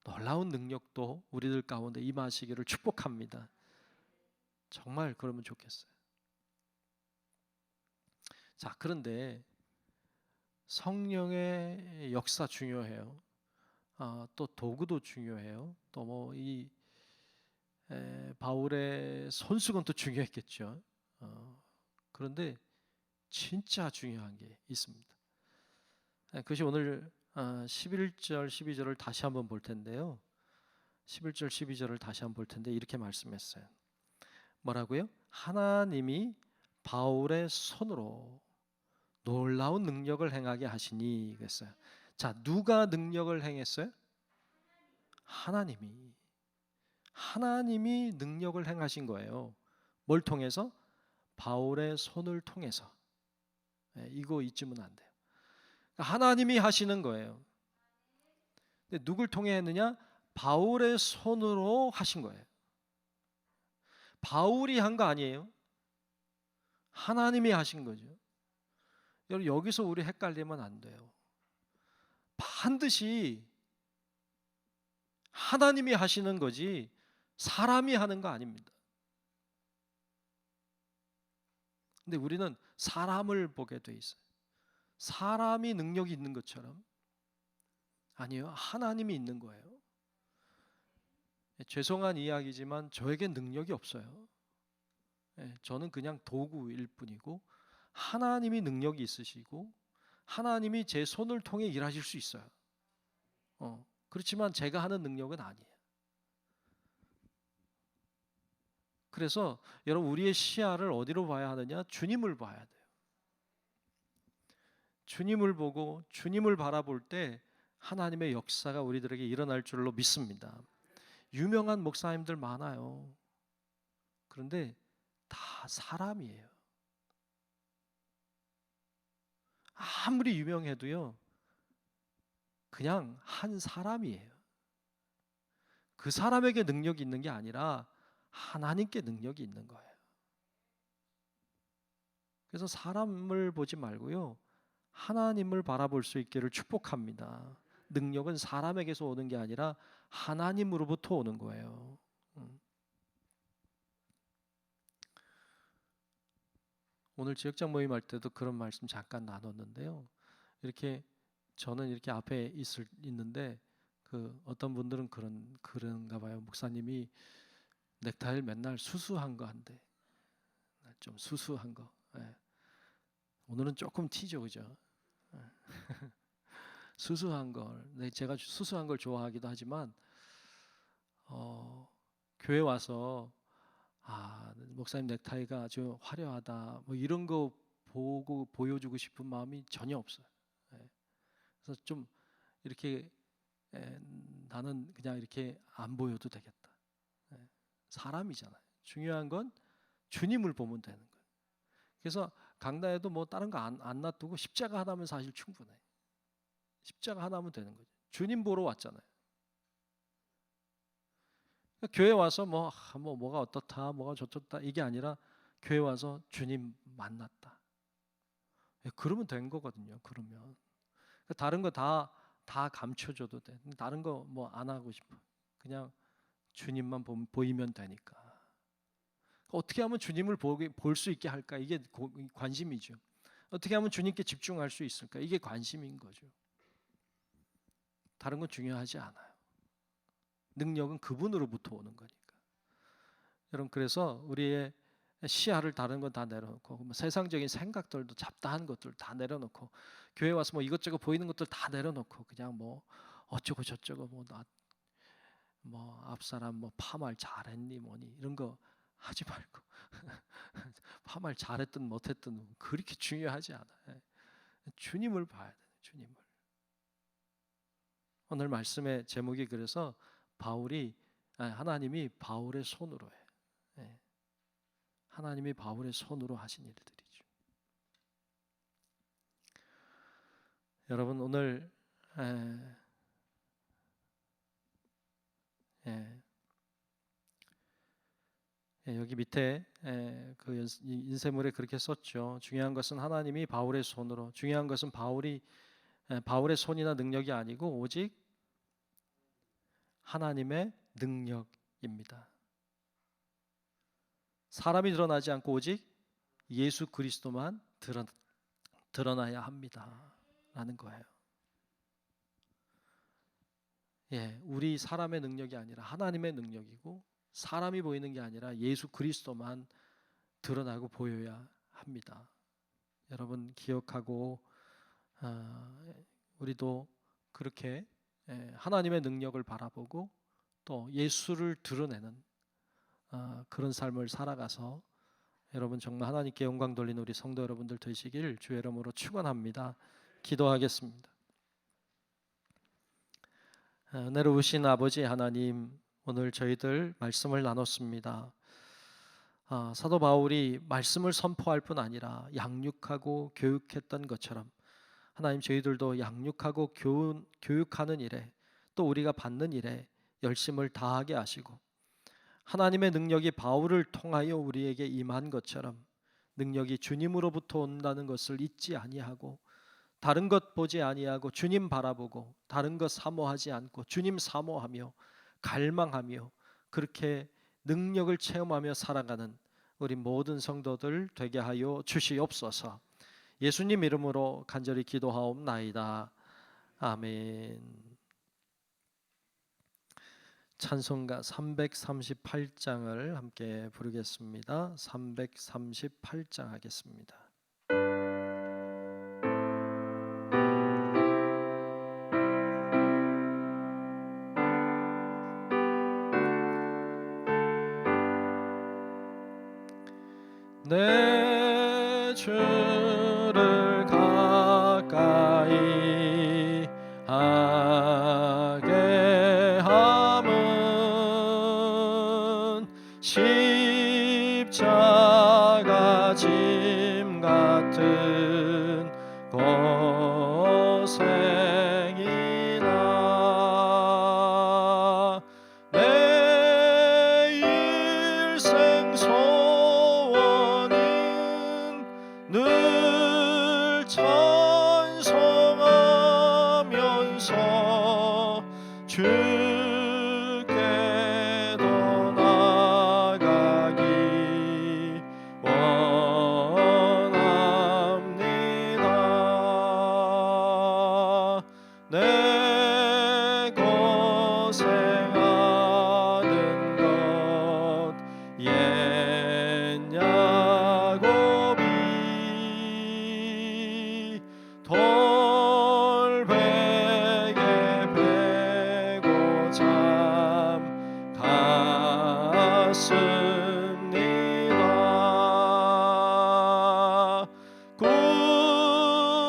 놀라운 능력도 우리들 가운데 임하시기를 축복합니다. 정말 그러면 좋겠어요. 자, 그런데 성령의 역사 중요해요. 또 도구도 중요해요. 또 뭐 이 바울의 손수건도 중요했겠죠. 그런데 진짜 중요한 게 있습니다. 그것이 오늘 11절 12절을 다시 한번 볼 텐데요. 11절 12절을 다시 한번 볼 텐데 이렇게 말씀했어요. 뭐라고요? 하나님이 바울의 손으로 놀라운 능력을 행하게 하시니 그랬어요. 자, 누가 능력을 행했어요? 하나님이 능력을 행하신 거예요. 뭘 통해서? 바울의 손을 통해서. 이거 잊으면 안 돼요. 하나님이 하시는 거예요. 근데 누굴 통해 했느냐? 바울의 손으로 하신 거예요. 바울이 한 거 아니에요. 하나님이 하신 거죠. 여러분 여기서 우리 헷갈리면 안 돼요. 반드시 하나님이 하시는 거지 사람이 하는 거 아닙니다. 근데 우리는 사람을 보게 돼 있어요. 사람이 능력이 있는 것처럼. 아니요, 하나님이 있는 거예요. 죄송한 이야기지만 저에게 능력이 없어요. 저는 그냥 도구일 뿐이고 하나님이 능력이 있으시고 하나님이 제 손을 통해 일하실 수 있어요. 그렇지만 제가 하는 능력은 아니에요. 그래서 여러분 우리의 시야를 어디로 봐야 하느냐? 주님을 봐야 돼요. 주님을 보고 주님을 바라볼 때 하나님의 역사가 우리들에게 일어날 줄로 믿습니다. 유명한 목사님들 많아요. 그런데 다 사람이에요. 아무리 유명해도요, 그냥 한 사람이에요. 그 사람에게 능력이 있는 게 아니라 하나님께 능력이 있는 거예요. 그래서 사람을 보지 말고요, 하나님을 바라볼 수 있기를 축복합니다. 능력은 사람에게서 오는 게 아니라 하나님으로부터 오는 거예요. 오늘 지역장 모임 할 때도 그런 말씀 잠깐 나눴는데요. 이렇게 저는 이렇게 앞에 있는데 그 어떤 분들은 그런가 봐요. 목사님이 넥타이를 맨날 수수한 거 한대. 좀 수수한 거. 오늘은 조금 튀죠, 그죠? 수수한 걸. 제가 수수한 걸 좋아하기도 하지만 교회 와서 목사님 넥타이가 아주 화려하다 뭐 이런 거 보고 보여주고 싶은 마음이 전혀 없어요. 그래서 좀 이렇게 나는 그냥 이렇게 안 보여도 되겠다. 사람이잖아요. 중요한 건 주님을 보면 되는 거예요. 그래서 강단에도 뭐 다른 거 안 놔두고 십자가 하나면 사실 충분해. 십자가 하나면 되는 거죠. 주님 보러 왔잖아요. 그러니까 교회 와서 뭐가 어떻다, 뭐가 저렇다 이게 아니라 교회 와서 주님 만났다. 그러면 된 거거든요. 그러면 다른 거 다 감춰줘도 돼. 다른 거 뭐 안 하고 싶어. 그냥 주님만 보이면 되니까. 어떻게 하면 주님을 볼 수 있게 할까? 이게 관심이죠. 어떻게 하면 주님께 집중할 수 있을까? 이게 관심인 거죠. 다른 건 중요하지 않아요. 능력은 그분으로부터 오는 거니까. 여러분, 그래서 우리의 시야를 다른 건 다 내려놓고 뭐 세상적인 생각들도 잡다한 것들 다 내려놓고 교회 와서 뭐 이것저것 보이는 것들 다 내려놓고 그냥 뭐 어쩌고 저쩌고 뭐 앞사람 뭐 파말 잘했니 뭐니 이런 거 하지 말고 파말 잘했든 못했든 그렇게 중요하지 않아요. 주님을 봐야 돼요. 주님을. 오늘 말씀의 제목이 그래서 하나님이 바울의 손으로 해. 하나님이 바울의 손으로 하신 일들이죠. 여러분 오늘 여기 밑에 그 인쇄물에 그렇게 썼죠. 중요한 것은 하나님이 바울의 손으로. 중요한 것은 바울의 손이나 능력이 아니고 오직 하나님의 능력입니다. 사람이 드러나지 않고 오직 예수 그리스도만 드러나야 합니다. 라는 거예요. 우리 사람의 능력이 아니라 하나님의 능력이고 사람이 보이는 게 아니라 예수 그리스도만 드러나고 보여야 합니다. 여러분 기억하고 우리도 그렇게 하나님의 능력을 바라보고 또 예수를 드러내는 그런 삶을 살아가서 여러분 정말 하나님께 영광 돌리는 우리 성도 여러분들 되시길 주의 이름으로 축원합니다. 기도하겠습니다. 내려오신 아버지 하나님, 오늘 저희들 말씀을 나눴습니다. 사도 바울이 말씀을 선포할 뿐 아니라 양육하고 교육했던 것처럼 하나님 저희들도 양육하고 교육하는 일에 또 우리가 받는 일에 열심을 다하게 하시고 하나님의 능력이 바울을 통하여 우리에게 임한 것처럼 능력이 주님으로부터 온다는 것을 잊지 아니하고 다른 것 보지 아니하고 주님 바라보고 다른 것 사모하지 않고 주님 사모하며 갈망하며 그렇게 능력을 체험하며 살아가는 우리 모든 성도들 되게 하여 주시옵소서. 예수님 이름으로 간절히 기도하옵나이다. 아멘. 찬송가 338장을 함께 부르겠습니다. 338장 하겠습니다. 내 주를 가까이 하게 함은 십자가 짐 같은 고생이나 내 일생 늘 찬송하면서 주께로 나가기 원합니다. 내 고생하는 것 돌베개 베고 잠 갔습니다.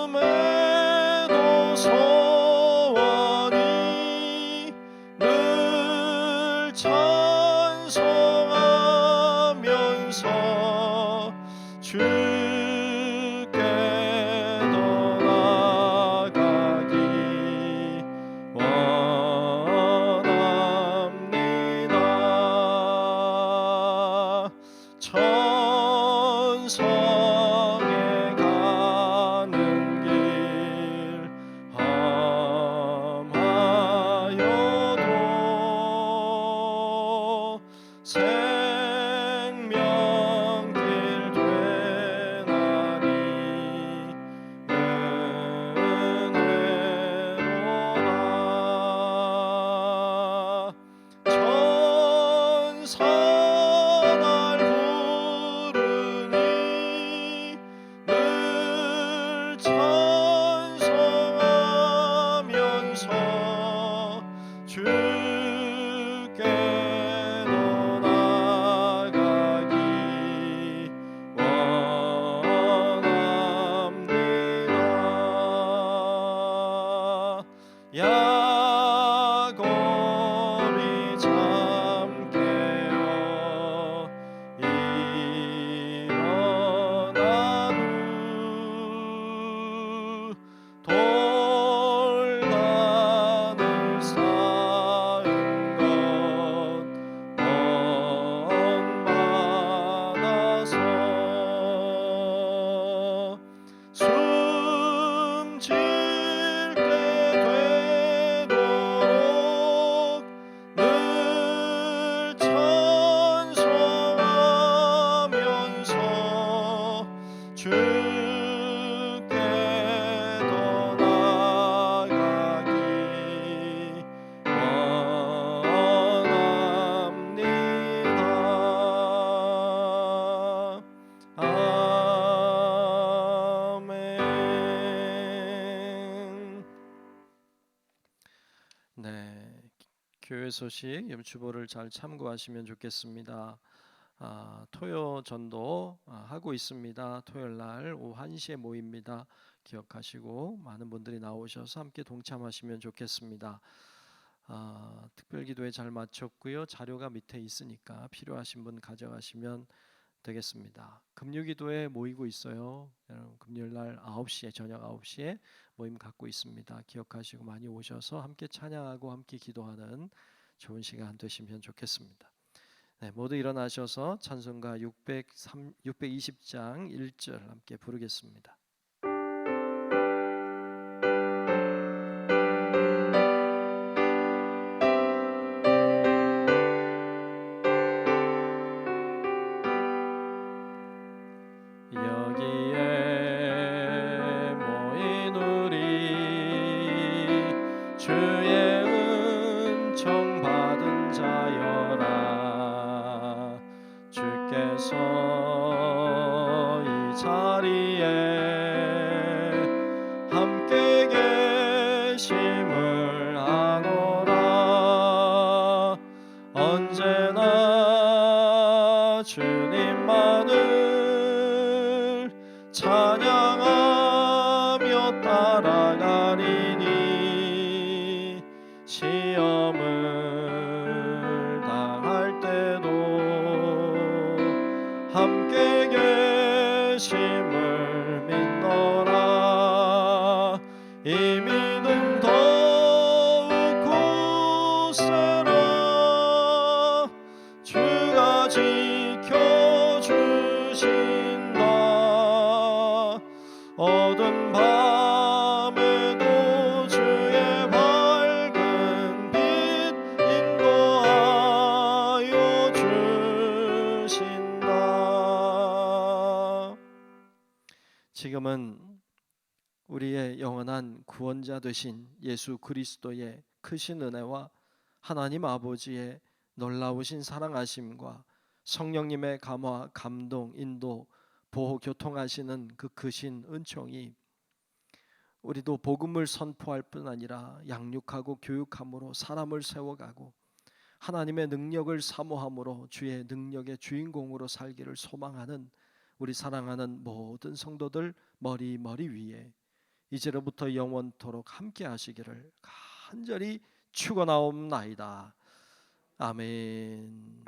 꿈에도 소원이 늘 찬송하면서 주께로 잠 깨어 일어난 후 돌간을 쌓은 것 본받아서 숨질 때 되도록 늘 찬송하면서 주께 더 나아가기 원합니다. 아멘. 네, 교회 소식 염추보를 잘 참고하시면 좋겠습니다. 토요 전도 하고 있습니다. 토요일 날 오후 1시에 모입니다. 기억하시고 많은 분들이 나오셔서 함께 동참하시면 좋겠습니다. 특별기도회 잘 마쳤고요. 자료가 밑에 있으니까 필요하신 분 가져가시면 되겠습니다. 금요기도회 모이고 있어요. 여러분 금요일 날 9시에 저녁 9시에 모임 갖고 있습니다. 기억하시고 많이 오셔서 함께 찬양하고 함께 기도하는 좋은 시간 되시면 좋겠습니다. 네, 모두 일어나셔서 찬송가 620장 1절 함께 부르겠습니다. 여기에 모인 우리 주의 은총 받은 자여라. 주께서 이 자리에 함께 계심을 아노라. 언제나 주님만을 찬양하며 따라가리니 시험을 당할 때도 함께 계심을 믿노라. 이 믿음 더욱 굳세라. 주가 지켜주신다. 어두운 밤에도 주의 밝은 빛 인도하여 주신다. 지금은 우리의 영원한 구원자 되신 예수 그리스도의 크신 은혜와 하나님 아버지의 놀라우신 사랑하심과 성령님의 감화, 감동, 인도, 보호, 교통하시는 그 크신 은총이 우리도 복음을 선포할 뿐 아니라 양육하고 교육함으로 사람을 세워가고 하나님의 능력을 사모함으로 주의 능력의 주인공으로 살기를 소망하는 우리 사랑하는 모든 성도들 머리 위에 이제로부터 영원토록 함께 하시기를 간절히 축원하옵나이다. 아멘.